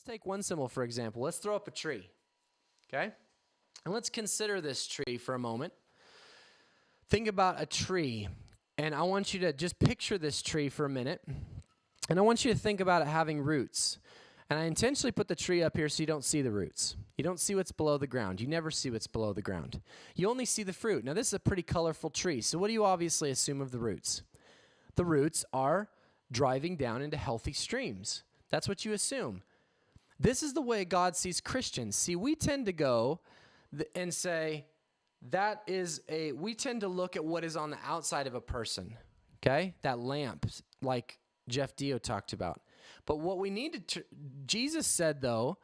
take one symbol, for example. Let's throw up a tree, okay? And let's consider this tree for a moment. Think about a tree, and I want you to just picture this tree for a minute, and I want you to think about it having roots. And I intentionally put the tree up here so you don't see the roots. You don't see what's below the ground. You never see what's below the ground. You only see the fruit. Now, this is a pretty colorful tree, so what do you obviously assume of the roots? The roots are driving down into healthy streams. That's what you assume. This is the way God sees Christians. See, we tend to go and say, we tend to look at what is on the outside of a person, okay? That lamp, like Jeff Dio talked about. But what we need to, Jesus said though,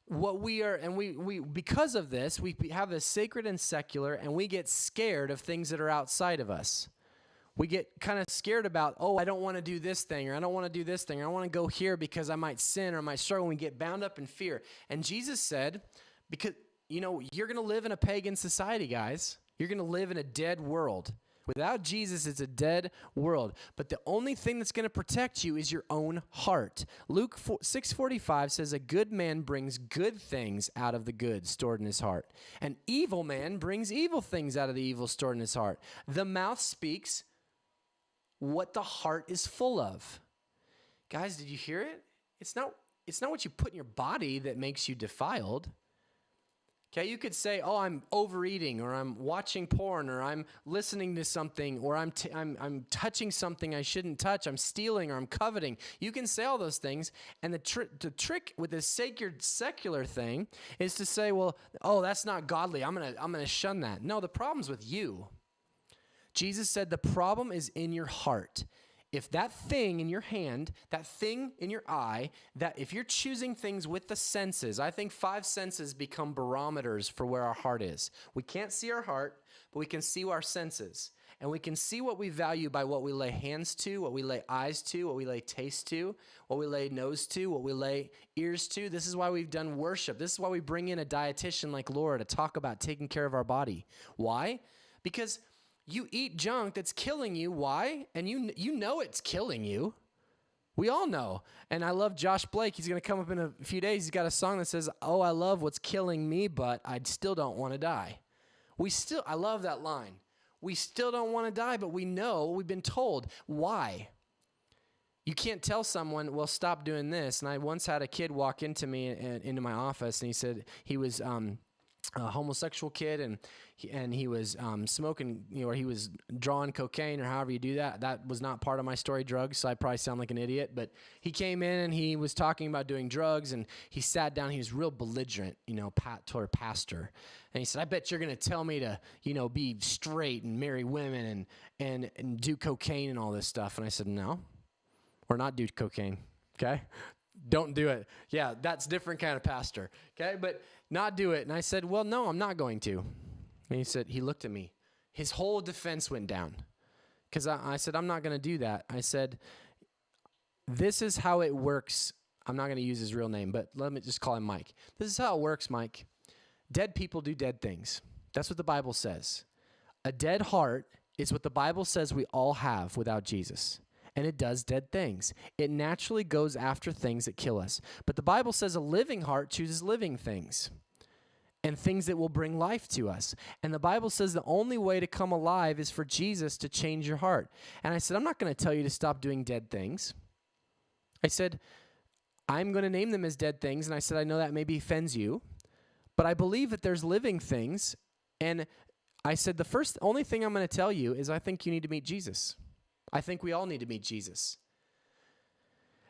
what we are, and we because of this, we have the sacred and secular, and we get scared of things that are outside of us. We get kind of scared about, I don't want to do this thing, or I don't want to do this thing, or I want to go here because I might sin or I might struggle. We get bound up in fear. And Jesus said, because, you're going to live in a pagan society, guys. You're going to live in a dead world. Without Jesus, it's a dead world. But the only thing that's going to protect you is your own heart. Luke 6:45 says, a good man brings good things out of the good stored in his heart. An evil man brings evil things out of the evil stored in his heart. The mouth speaks what the heart is full of. Guys, did you hear it? It's not what you put in your body that makes you defiled. Okay, you could say, I'm overeating, or I'm watching porn, or I'm listening to something, or I'm touching something I shouldn't touch, I'm stealing, or I'm coveting. You can say all those things, and the trick with this secular thing is to say, that's not godly. I'm gonna shun that. No, the problem's with you. Jesus said the problem is in your heart. If that thing in your hand, that thing in your eye, that if you're choosing things with the senses, I think 5 senses become barometers for where our heart is. We can't see our heart, but we can see our senses. And we can see what we value by what we lay hands to, what we lay eyes to, what we lay taste to, what we lay nose to, what we lay ears to. This is why we've done worship. This is why we bring in a dietitian like Laura to talk about taking care of our body. Why? Because you eat junk that's killing you. Why? And you know it's killing you. We all know. And I love Josh Blake. He's going to come up in a few days. He's got a song that says, I love what's killing me, but I still don't want to die. I love that line. We still don't want to die, but we know, we've been told. Why? You can't tell someone, stop doing this. And I once had a kid walk into me, into my office, and he said he was a homosexual kid, and he was smoking, or he was drawing cocaine, or however you do that. That was not part of my story, drugs, so I probably sound like an idiot. But he came in, and he was talking about doing drugs, and he sat down. He was real belligerent, toward pastor. And he said, I bet you're going to tell me to, be straight and marry women and do cocaine and all this stuff. And I said, no, or not do cocaine, okay? Don't do it. Yeah, that's different kind of pastor, okay? But not do it. And I said, no, I'm not going to. And he looked at me. His whole defense went down. Because I said, I'm not going to do that. I said, this is how it works. I'm not going to use his real name, but let me just call him Mike. This is how it works, Mike. Dead people do dead things. That's what the Bible says. A dead heart is what the Bible says we all have without Jesus. And it does dead things. It naturally goes after things that kill us. But the Bible says a living heart chooses living things and things that will bring life to us. And the Bible says the only way to come alive is for Jesus to change your heart. And I said, I'm not going to tell you to stop doing dead things. I said, I'm going to name them as dead things. And I said, I know that maybe offends you, but I believe that there's living things. And I said, the only thing I'm going to tell you is I think you need to meet Jesus. I think we all need to meet Jesus.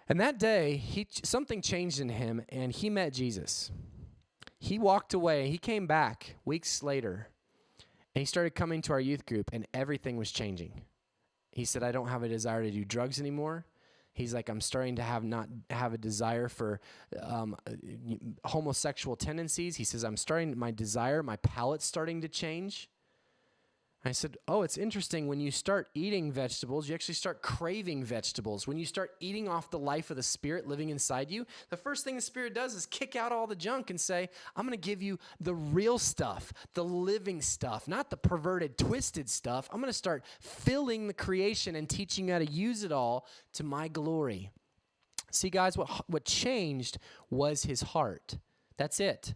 And that day, something changed in him, and he met Jesus. He walked away. He came back weeks later, and he started coming to our youth group, and everything was changing. He said, I don't have a desire to do drugs anymore. He's like, I'm starting to not have a desire for homosexual tendencies. He says, my palate's starting to change. I said, it's interesting. When you start eating vegetables, you actually start craving vegetables. When you start eating off the life of the Spirit living inside you, the first thing the Spirit does is kick out all the junk and say, I'm going to give you the real stuff, the living stuff, not the perverted, twisted stuff. I'm going to start filling the creation and teaching you how to use it all to my glory. See, guys, what changed was his heart. That's it.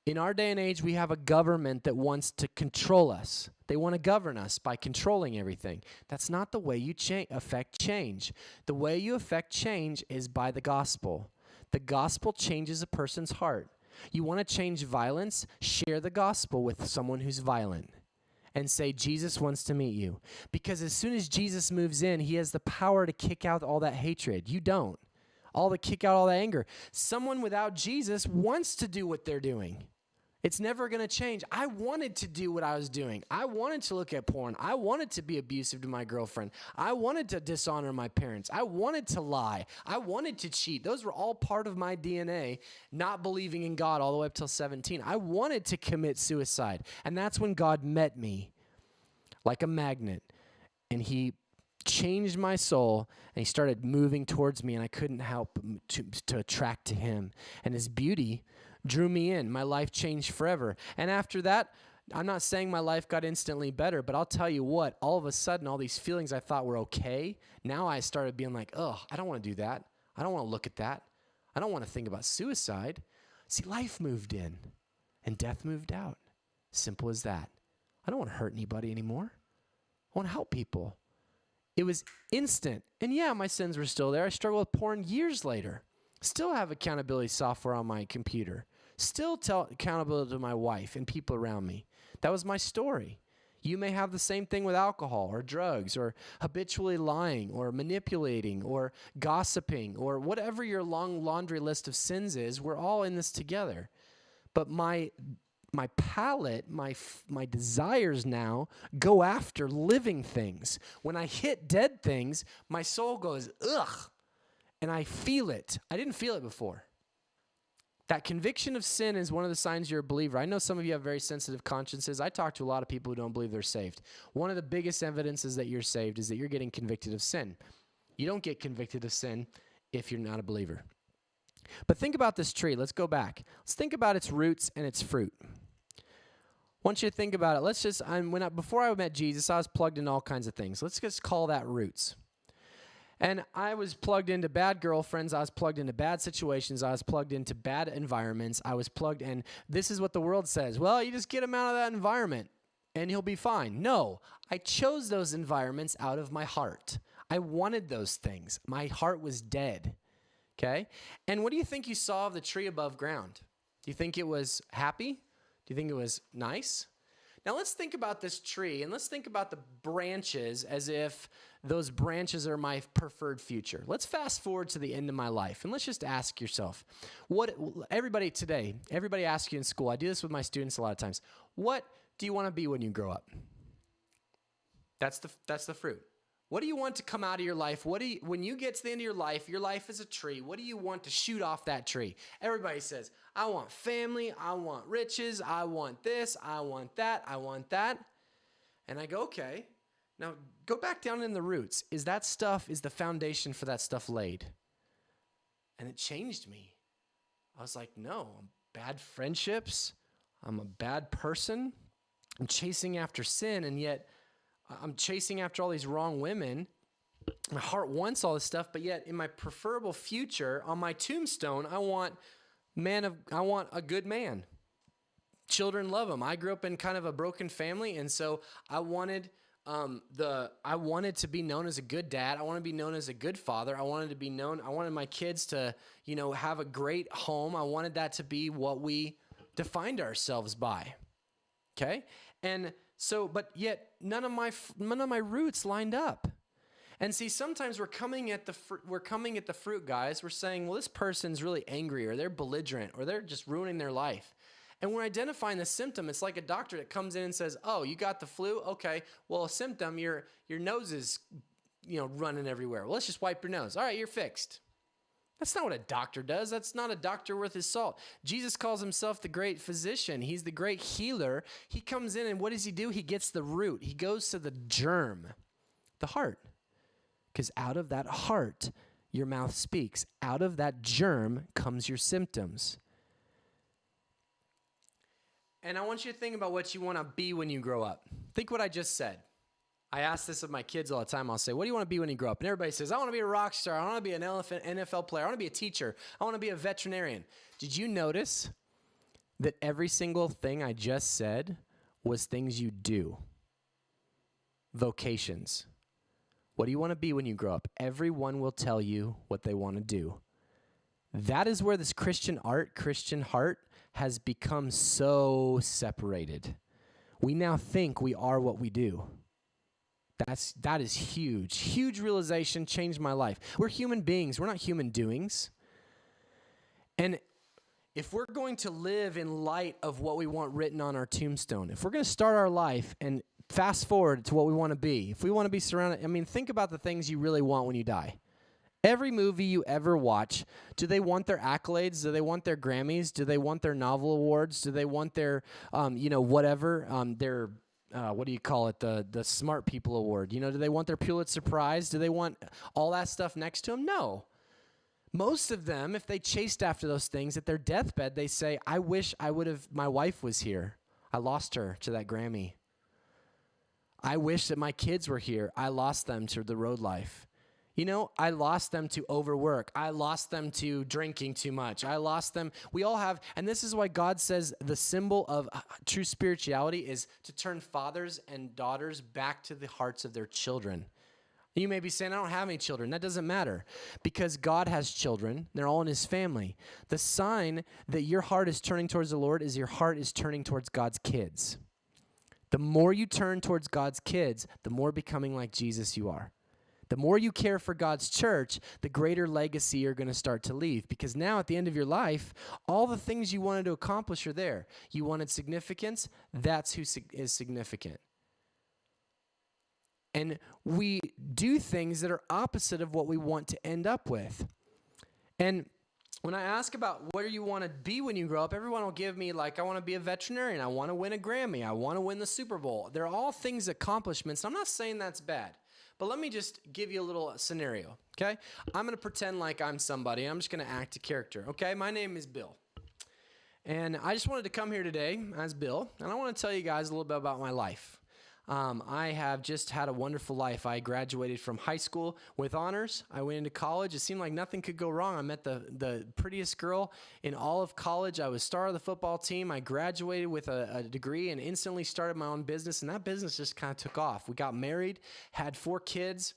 In our day and age, we have a government that wants to control us. They want to govern us by controlling everything. That's not the way you affect change. The way you affect change is by the gospel. The gospel changes a person's heart. You want to change violence? Share the gospel with someone who's violent and say, Jesus wants to meet you. Because as soon as Jesus moves in, he has the power to kick out all that hatred. You don't. Kick out all that anger. Someone without Jesus wants to do what they're doing. It's never going to change. I wanted to do what I was doing. I wanted to look at porn. I wanted to be abusive to my girlfriend. I wanted to dishonor my parents. I wanted to lie. I wanted to cheat. Those were all part of my DNA, not believing in God all the way up till 17. I wanted to commit suicide. And that's when God met me like a magnet. And he changed my soul, and he started moving towards me, and I couldn't help to attract to him. And his beauty drew me in. My life changed forever. And after that, I'm not saying my life got instantly better, but I'll tell you what, all of a sudden, all these feelings I thought were okay, now I started being like, oh, I don't want to do that. I don't want to look at that. I don't want to think about suicide. See, life moved in, and death moved out. Simple as that. I don't want to hurt anybody anymore. I want to help people. It was instant. And yeah, my sins were still there. I struggled with porn years later. Still have accountability software on my computer. Still tell accountability to my wife and people around me. That was my story. You may have the same thing with alcohol or drugs or habitually lying or manipulating or gossiping or whatever your long laundry list of sins is. We're all in this together. But my palate, my desires now go after living things. When I hit dead things, my soul goes, ugh, and I feel it. I didn't feel it before. That conviction of sin is one of the signs you're a believer. I know some of you have very sensitive consciences. I talk to a lot of people who don't believe they're saved. One of the biggest evidences that you're saved is that you're getting convicted of sin. You don't get convicted of sin if you're not a believer. But think about this tree. Let's go back. Let's think about its roots and its fruit. I want you to think about it. Before I met Jesus, I was plugged into all kinds of things. Let's just call that roots. And I was plugged into bad girlfriends. I was plugged into bad situations. I was plugged into bad environments. I was plugged in. This is what the world says. Well, you just get him out of that environment and he'll be fine. No, I chose those environments out of my heart. I wanted those things. My heart was dead. Okay? And what do you think you saw of the tree above ground? Do you think it was happy? Do you think it was nice? Now let's think about this tree, and let's think about the branches as if those branches are my preferred future. Let's fast forward to the end of my life, and let's just ask yourself, everybody asks you in school, I do this with my students a lot of times, what do you want to be when you grow up? That's the fruit. What do you want to come out of your life? When you get to the end of your life is a tree. What do you want to shoot off that tree? Everybody says, I want family, I want riches, I want this, I want that, I want that. And I go, okay, now go back down in the roots. Is the foundation for that stuff laid? And it changed me. I was like, no, bad friendships, I'm a bad person, I'm chasing after sin, and yet I'm chasing after all these wrong women. My heart wants all this stuff, but yet in my preferable future, on my tombstone, I want a good man. Children love him. I grew up in kind of a broken family, and so I wanted to be known as a good dad. I want to be known as a good father. I wanted my kids to, have a great home. I wanted that to be what we defined ourselves by. Okay? And so, but yet none of my roots lined up. And see, sometimes we're coming at the fruit, guys. We're saying, well, this person's really angry, or they're belligerent, or they're just ruining their life. And we're identifying the symptom. It's like a doctor that comes in and says, oh, you got the flu? Okay, well, a symptom, your nose is, running everywhere. Well, let's just wipe your nose. All right, you're fixed. That's not what a doctor does. That's not a doctor worth his salt. Jesus calls himself the great physician. He's the great healer. He comes in, and what does he do? He gets the root. He goes to the germ, the heart. Because out of that heart, your mouth speaks. Out of that germ comes your symptoms. And I want you to think about what you want to be when you grow up. Think what I just said. I ask this of my kids all the time. I'll say, what do you want to be when you grow up? And everybody says, I want to be a rock star. I want to be an NFL player. I want to be a teacher. I want to be a veterinarian. Did you notice that every single thing I just said was things you do? Vocations. What do you want to be when you grow up? Everyone will tell you what they want to do. That is where this Christian heart has become so separated. We now think we are what we do. That is huge. Huge realization, changed my life. We're human beings. We're not human doings. And if we're going to live in light of what we want written on our tombstone, if we're going to start our life and fast forward to what we want to be, if we want to be surrounded, think about the things you really want when you die. Every movie you ever watch, do they want their accolades? Do they want their Grammys? Do they want their novel awards? Do they want their, whatever, their, what do you call it, the Smart People Award? Do they want their Pulitzer Prize? Do they want all that stuff next to them? No. Most of them, if they chased after those things at their deathbed, they say, I wish my wife was here. I lost her to that Grammy. I wish that my kids were here. I lost them to the road life. I lost them to overwork. I lost them to drinking too much. I lost them. We all have, and this is why God says the symbol of true spirituality is to turn fathers and daughters back to the hearts of their children. You may be saying, I don't have any children. That doesn't matter because God has children. They're all in his family. The sign that your heart is turning towards the Lord is your heart is turning towards God's kids. The more you turn towards God's kids, the more becoming like Jesus you are. The more you care for God's church, the greater legacy you're going to start to leave. Because now at the end of your life, all the things you wanted to accomplish are there. You wanted significance, that's who is significant. And we do things that are opposite of what we want to end up with. And when I ask about what do you want to be when you grow up, everyone will give me I want to be a veterinarian. I want to win a Grammy. I want to win the Super Bowl. They're all things, accomplishments. I'm not saying that's bad. But let me just give you a little scenario, okay? I'm going to pretend like I'm somebody. I'm just going to act a character, okay? My name is Bill. And I just wanted to come here today as Bill, and I want to tell you guys a little bit about my life. I have just had a wonderful life. I graduated from high school with honors. I went into college. It seemed like nothing could go wrong. I met the prettiest girl in all of college. I was star of the football team. I graduated with a degree and instantly started my own business, and that business just kind of took off. We got married, had 4 kids,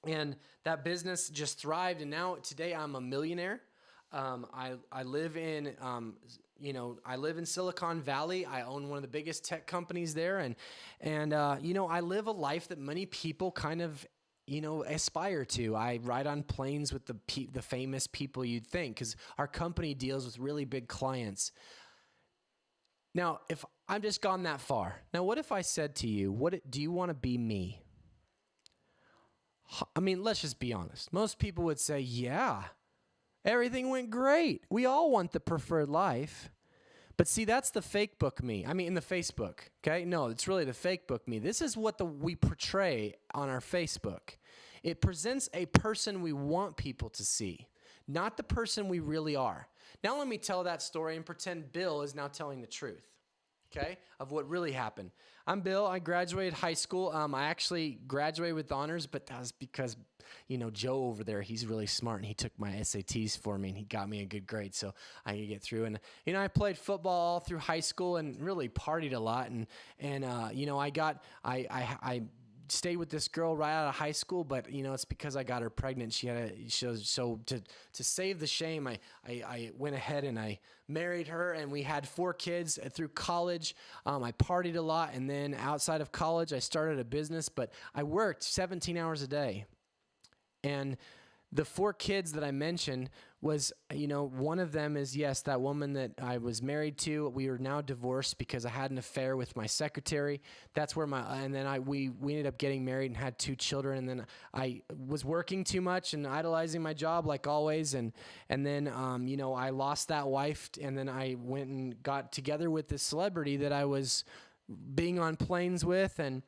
and that business just thrived, and now today I'm a millionaire. I live in Silicon Valley. I own one of the biggest tech companies there, and I live a life that many people kind of aspire to. I ride on planes with the famous people you'd think, because our company deals with really big clients. Now, if I've just gone that far, now what if I said to you, do you want to be me? Let's just be honest. Most people would say, yeah. Everything went great. We all want the preferred life. But see, that's the fake book me. In the Facebook, okay? No, it's really the fake book me. This is what we portray on our Facebook. It presents a person we want people to see, not the person we really are. Now let me tell that story and pretend Bill is now telling the truth, okay, of what really happened. I'm Bill. I graduated high school. I actually graduated with honors, but that was because Joe over there, he's really smart, and he took my SATs for me, and he got me a good grade, so I could get through. And I played football all through high school and really partied a lot. I stayed with this girl right out of high school, but it's because I got her pregnant. So to save the shame, I went ahead and I married her, and we had 4 kids through college. I partied a lot, and then outside of college, I started a business, but I worked 17 hours a day. And the 4 kids that I mentioned was, one of them is, yes, that woman that I was married to. We are now divorced because I had an affair with my secretary. That's where we ended up getting married and had 2 children. And then I was working too much and idolizing my job like always. And then, I lost that wife, and then I went and got together with this celebrity that I was being on planes with, and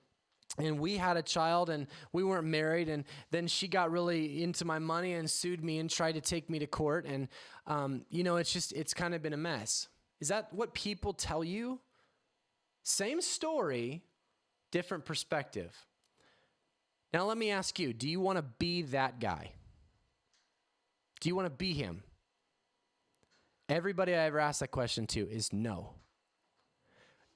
we had a child, and we weren't married, and then she got really into my money and sued me and tried to take me to court, and it's kind of been a mess. Is that what people tell you? Same story, different perspective. Now, let me ask you, do you want to be that guy? Do you want to be him? Everybody I ever asked that question to is no.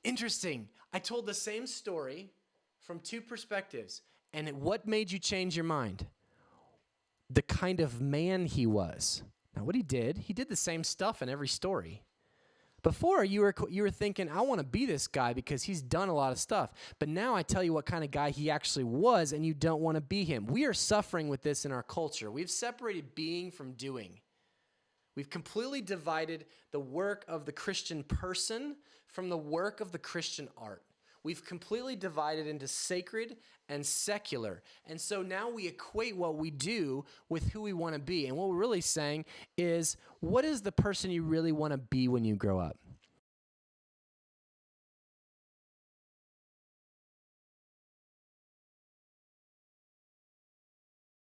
Interesting. I told the same story from two perspectives. And what made you change your mind? The kind of man he was. Now, what he did the same stuff in every story. Before, you were thinking, I want to be this guy because he's done a lot of stuff. But now I tell you what kind of guy he actually was, and you don't want to be him. We are suffering with this in our culture. We've separated being from doing. We've completely divided the work of the Christian person from the work of the Christian art. We've completely divided into sacred and secular. And so now we equate what we do with who we want to be. And what we're really saying is, what is the person you really want to be when you grow up?